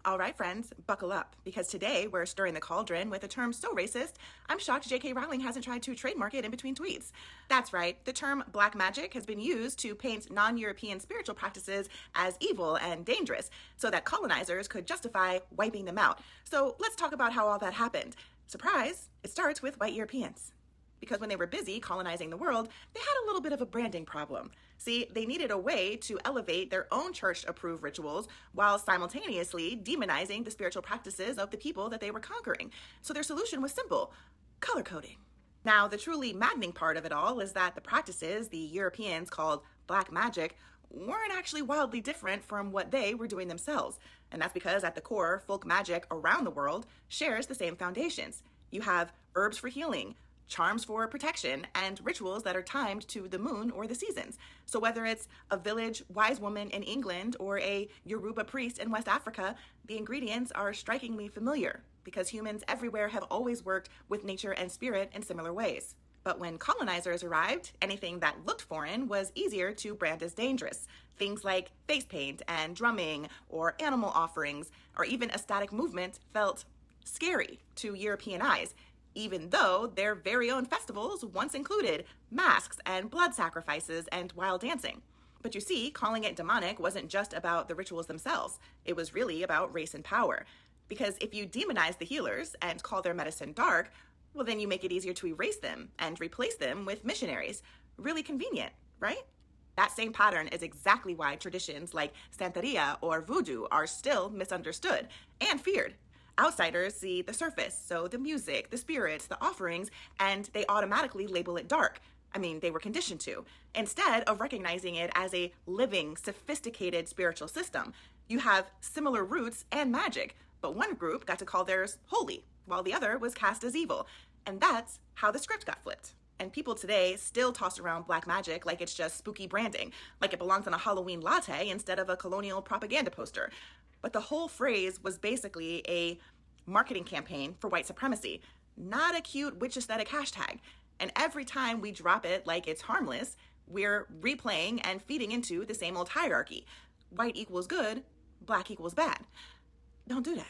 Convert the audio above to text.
All right, friends, buckle up, because today we're stirring the cauldron with a term so racist, I'm shocked J.K. Rowling hasn't tried to trademark it in between tweets. That's right, the term black magic has been used to paint non-European spiritual practices as evil and dangerous, so that colonizers could justify wiping them out. So let's talk about how all that happened. Surprise, it starts with white Europeans. Because when they were busy colonizing the world, they had a little bit of a branding problem. See, they needed a way to elevate their own church-approved rituals while simultaneously demonizing the spiritual practices of the people that they were conquering. So their solution was simple: color coding. Now, the truly maddening part of it all is that the practices the Europeans called black magic weren't actually wildly different from what they were doing themselves. And that's because at the core, folk magic around the world shares the same foundations. You have herbs for healing, charms for protection, and rituals that are timed to the moon or the seasons. So whether it's a village wise woman in England or a Yoruba priest in West Africa, the ingredients are strikingly familiar because humans everywhere have always worked with nature and spirit in similar ways. But when colonizers arrived, anything that looked foreign was easier to brand as dangerous. Things like face paint and drumming or animal offerings or even a static movement felt scary to European eyes, even though their very own festivals once included masks and blood sacrifices and wild dancing. But you see, calling it demonic wasn't just about the rituals themselves. It was really about race and power. Because if you demonize the healers and call their medicine dark, well, then you make it easier to erase them and replace them with missionaries. Really convenient, right? That same pattern is exactly why traditions like Santeria or Voodoo are still misunderstood and feared. Outsiders see the surface, so the music, the spirits, the offerings, and they automatically label it dark. I mean, they were conditioned to, instead of recognizing it as a living, sophisticated spiritual system. You have similar roots and magic, but one group got to call theirs holy, while the other was cast as evil. And that's how the script got flipped. And people today still toss around black magic like it's just spooky branding, like it belongs on a Halloween latte instead of a colonial propaganda poster. But the whole phrase was basically a marketing campaign for white supremacy, not a cute witch aesthetic hashtag. And every time we drop it like it's harmless, we're replaying and feeding into the same old hierarchy. White equals good, black equals bad. Don't do that.